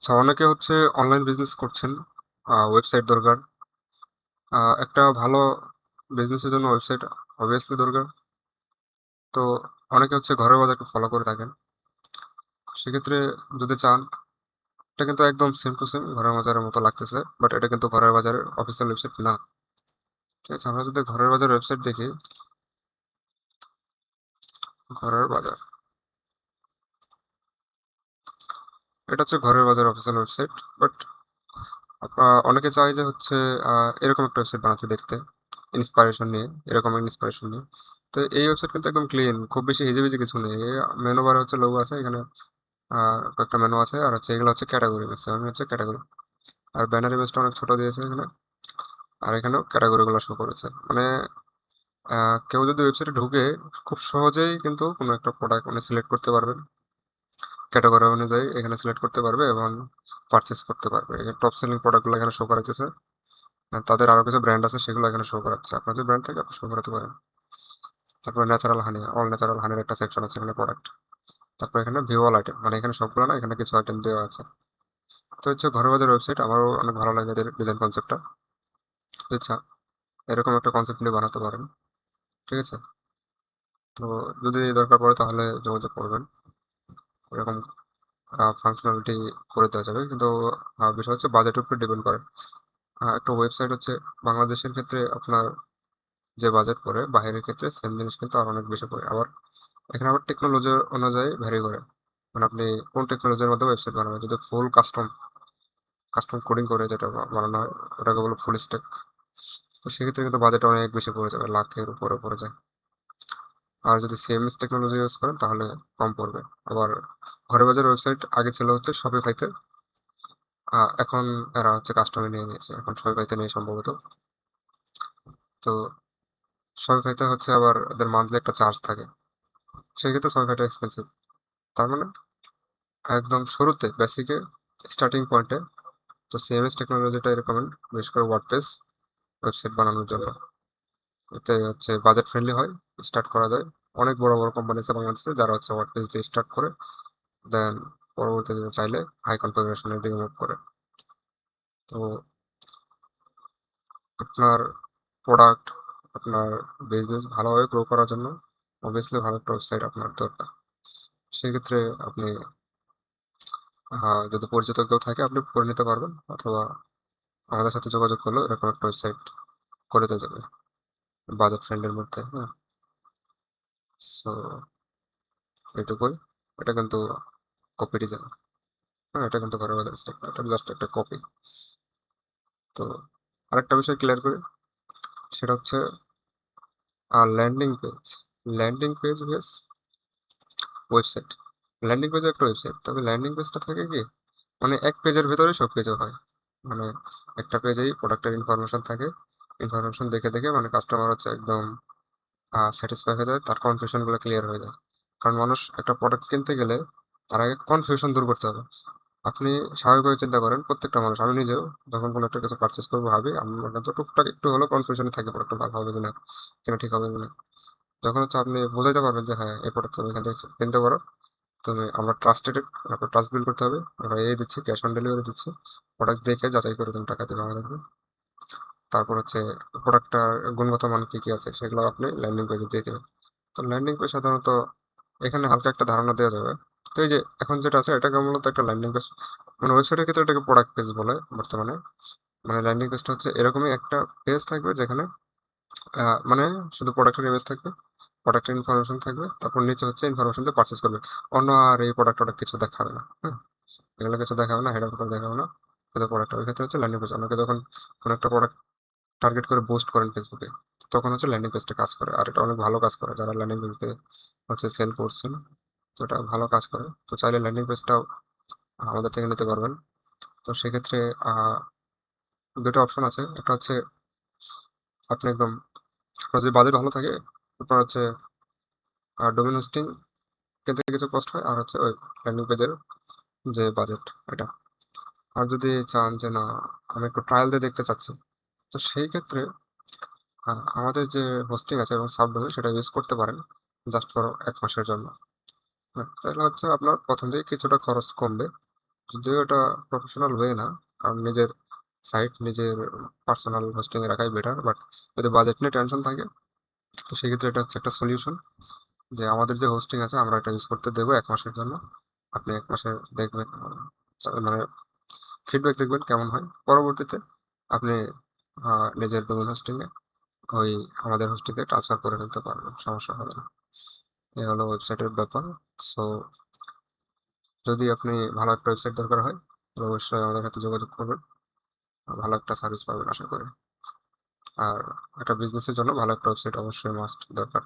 আচ্ছা, অনেকে হচ্ছে অনলাইন বিজনেস করছেন। ওয়েবসাইট দরকার। একটা ভালো বিজনেসের জন্য ওয়েবসাইট অবভিয়াসলি দরকার। তো অনেকে হচ্ছে ঘরের বাজারকে ফলো করে থাকেন। সেক্ষেত্রে যদি চান, এটা কিন্তু একদম সেম টু সেম ঘরের বাজারের মতো লাগতেছে, বাট এটা কিন্তু ঘরের বাজারের অফিসিয়াল ওয়েবসাইট না। ঠিক আছে, আমরা যদি ঘরের বাজার ওয়েবসাইট দেখি, ঘরের বাজার, এটা হচ্ছে ঘরের বাজার অফিসিয়াল ওয়েবসাইট। বাট অনেকে চায় যে হচ্ছে এরকম একটা ওয়েবসাইট বানাতে, দেখতে ইন্সপায়ারেশন নিয়ে, এরকম ইন্সপায়ারেশন নিয়ে। তো এই ওয়েবসাইট কিন্তু একদম ক্লিন, খুব বেশি হিজিবিজি কিছু নেই। মেনু বারে হচ্ছে লোগো আছে এখানে, কয়েকটা মেনু আছে, আর হচ্ছে এগুলো হচ্ছে ক্যাটাগরি, ম্যাক্সিমাম হচ্ছে ক্যাটাগরি। আর ব্যানার ইমেজটা অনেক ছোট দিয়েছে এখানে, আর এখানেও ক্যাটাগরি গুলো শো করেছে। মানে কেউ যদি ওয়েবসাইটে ঢুকে খুব সহজেই কিন্তু কোনো একটা প্রোডাক্ট মানে সিলেক্ট করতে পারবেন, ক্যাটাগরি অনুযায়ী এখানে সিলেক্ট করতে পারবে এবং পারচেস করতে পারবে। এখানে টপ সেলিং প্রোডাক্টগুলো এখানে শো করাইতেছে। আর তাদের আরো কিছু ব্র্যান্ড আছে, সেগুলো এখানে শো করাচ্ছে। আপনার যে ব্র্যান্ড থাকে আপনি শো করাতে পারেন। তারপর ন্যাচারাল হানি, অল ন্যাচারাল হানির একটা সেকশন আছে এখানে, প্রোডাক্ট। তারপর এখানে ভিউ অল আইটেম, মানে এখানে সবগুলো না, এখানে কিছু আইটেম দেওয়া আছে। তো হচ্ছে ঘরের বাজার ওয়েবসাইট, আমারও অনেক ভালো লাগে এদের ডিজাইন কনসেপ্টটা। আচ্ছা, এরকম একটা কনসেপ্ট নিয়ে বানাতে পারেন। ঠিক আছে, তো যদি দরকার পড়ে তাহলে যোগাযোগ করবেন। এরকম ফাংশনালিটি করে দেওয়া যাবে, কিন্তু বিষয় হচ্ছে বাজেটের উপর ডিপেন্ড করে। একটা ওয়েবসাইট হচ্ছে বাংলাদেশের ক্ষেত্রে আপনার যে বাজেট পড়ে, বাইরের ক্ষেত্রে সেম জিনিস কিন্তু আর অনেক বেশি পড়ে। আবার এখানে আবার টেকনোলজি অনুযায়ী ভ্যারি করে। মানে আপনি কোন টেকনোলজির মধ্যে ওয়েবসাইট বানাবেন, যদি ফুল কাস্টম কাস্টম কোডিং করে যেটা বানানো হয়, ওটাকে বলে ফুল স্ট্যাক। তো সেক্ষেত্রে কিন্তু বাজেট অনেক বেশি পড়ে যাবে, লাখের উপরে পড়ে যায়। আর যদি সিএমএস টেকনোলজি ইউজ করেন তাহলে কম পড়বে। আবার ঘরে বাজার ওয়েবসাইট আগে ছিল হচ্ছে শপিফাইতে, এখন এরা হচ্ছে কাস্টমে নিয়ে নিয়েছে, এখন শপিফাইতে নেই সম্ভবত। তো শপিফাইতে হচ্ছে আবার ওদের মান্থলি একটা চার্জ থাকে, সেক্ষেত্রে শপিফাইটা এক্সপেন্সিভ। তার মানে একদম শুরুতে বেসিকে, স্টার্টিং পয়েন্টে, তো সিএমএস টেকনোলজিটা রেকমেন্ড, বিশেষ করে ওয়ার্ডপ্রেস ওয়েবসাইট বানানোর জন্য। এতে হচ্ছে বাজেট ফ্রেন্ডলি হয়, স্টার্ট করা যায়। অনেক বড় বড় কোম্পানি আছে বাংলাদেশে যারা হচ্ছে ওয়ার্ডপ্রেস দিয়ে স্টার্ট করে, দেন পরবর্তীতে চাইলে হাই কনফিগারেশনের দিকে মুভ করে। তো আপনার প্রোডাক্ট, আপনার বিজনেস ভালোভাবে গ্রো করার জন্য অবভিয়াসলি ভালো একটা ওয়েবসাইট আপনার দরকার। সেক্ষেত্রে আপনি যদি পরিচিত কেউ থাকে আপনি করে নিতে পারবেন, অথবা আমাদের সাথে যোগাযোগ করলেও এরকম একটা ওয়েবসাইট করে দেওয়া যাবে বাজেট ফ্রেন্ডের মধ্যে। হ্যাঁ, সো এটুকুই। এটা কিন্তু কপি ডিজাইন, হ্যাঁ, এটা কিন্তু ঘরে বাজার স্টেপ, এটা জাস্ট একটা কপি। তো আরেকটা বিষয় ক্লিয়ার করি, সেটা হচ্ছে landing page. Landing page base website, landing page একটা ওয়েবসাইট, তবে ল্যান্ডিং পেজটা থাকে কি, মানে এক পেজের ভিতরে সব কিছু হয়। মানে একটা পেজেই প্রোডাক্টের ইনফরমেশন থাকে, ইনফরমেশন দেখে দেখে মানে কাস্টমার হচ্ছে একদম স্যাটিসফাই হয়ে যায়, তার কনফিউশন গুলো ক্লিয়ার হয়ে যায়। কারণ মানুষ একটা প্রোডাক্ট কিনতে গেলে তার আগে কনফিউশন দূর করতে হবে। আপনি স্বাভাবিকভাবে চিন্তা করেন, প্রত্যেকটা মানুষ, আমি নিজেও যখন কোনো একটা কিছু পারচেস করবো ভাবি আমার কিন্তু টুকটাক একটু হলেও কনফিউশনে থাকে, প্রোডাক্টটা ভালো হবে কিনা, কিনা ঠিক হবে কিনা। যখন হচ্ছে আপনি বোঝাইতে পারবেন যে হ্যাঁ, এই প্রোডাক্ট তুমি এখান থেকে কিনতে পারো, তুমি, আমরা ট্রাস্টেড, আপনার ট্রাস্ট বিল্ড করতে হবে, আমরা এই দিচ্ছি, ক্যাশ অন ডেলিভারি দিচ্ছি, প্রোডাক্ট দেখে যাচাই করে তুমি টাকা দেবে আমাদেরকে। তারপর হচ্ছে প্রোডাক্টটার গুণগত মান কি কি আছে সেগুলো আপনি ল্যান্ডিং পেজে দিয়ে দেবেন। তো ল্যান্ডিং পেজ সাধারণত এখানে হালকা একটা ধারণা দেওয়া যাবে। তো এই যে এখন যেটা আছে এটাকে মূলত একটা ল্যান্ডিং পেজ, মানে ওয়েবসাইটের ক্ষেত্রে এটাকে প্রোডাক্ট পেজ বলে বর্তমানে। মানে ল্যান্ডিং পেজটা হচ্ছে এরকমই একটা পেজ থাকবে যেখানে মানে শুধু প্রোডাক্টের ইমেজ থাকবে, প্রোডাক্টের ইনফরমেশন থাকবে, তারপর নিচে হচ্ছে ইনফরমেশন দিয়ে পারচেস করবে। অন্য আর এই প্রোডাক্ট কিছু দেখাবে না। হ্যাঁ, এগুলো কিছু দেখাবে না, হেডার ফোটার দেখাবে না, শুধু প্রোডাক্ট। ওই ক্ষেত্রে হচ্ছে ল্যান্ডিং পেজ। আপনাকে যখন কোনো একটা প্রোডাক্ট টার্গেট করে পোস্ট করেন ফেসবুকে, তখন হচ্ছে ল্যান্ডিং পেজটা কাজ করে। আর এটা অনেক ভালো কাজ করে, যারা ল্যান্ডিং পেজ দিয়ে হচ্ছে সেল করছেন, তো এটা ভালো কাজ করে। তো চাইলে ল্যান্ডিং পেজটাও আমাদের থেকে নিতে পারবেন। তো সেক্ষেত্রে আহ, দুটো অপশন আছে। একটা হচ্ছে আপনি একদম, আপনার যদি বাজেট ভালো থাকে, আপনার হচ্ছে ডোমেন হোস্টিং কিনতে কিছু কষ্ট হয়, আর হচ্ছে ওই ল্যান্ডিং পেজের যে বাজেট এটা। আর যদি চান যে না, আমি একটু ট্রায়াল দিয়ে দেখতে চাচ্ছি, তো সেই ক্ষেত্রে আমাদের যে হোস্টিং আছে এবং সাবডোমেন সেটা ইউজ করতে পারেন, জাস্ট ফর 1 মাসের জন্য। হ্যাঁ, তাহলে হচ্ছে আপনার প্রথম দিকে কিছুটা খরচ কমবে, যদিও এটা প্রফেশনাল ওয়ে না, কারণ নিজের সাইট নিজের পার্সোনাল হোস্টিং এ রাখাই বেটার, বাট যদি বাজেট নিয়ে টেনশন থাকে তো সেক্ষেত্রে এটা হচ্ছে একটা সলিউশন, যে আমাদের যে হোস্টিং আছে আমরা এটা ইউজ করতে দেবো 1 মাসের জন্য। আপনি 1 মাসে দেখবেন, মানে ফিডব্যাক দেখবেন কেমন হয়, পরবর্তীতে আপনি নিজের ডোমেন হোস্টিং এ ওই আমাদের হোস্টিং এ ট্রান্সফার করে ফেলতে পারবেন, সমস্যা হবে না। এই হলো ওয়েবসাইটের ব্যাপার। সো যদি আপনি ভালো একটা ওয়েবসাইট দরকার হয় তাহলে অবশ্যই আমাদের সাথে যোগাযোগ করবেন, ভালো একটা সার্ভিস পাবেন আশা করি। আর একটা বিজনেসের জন্য ভালো একটা ওয়েবসাইট অবশ্যই মাস্ট দরকার।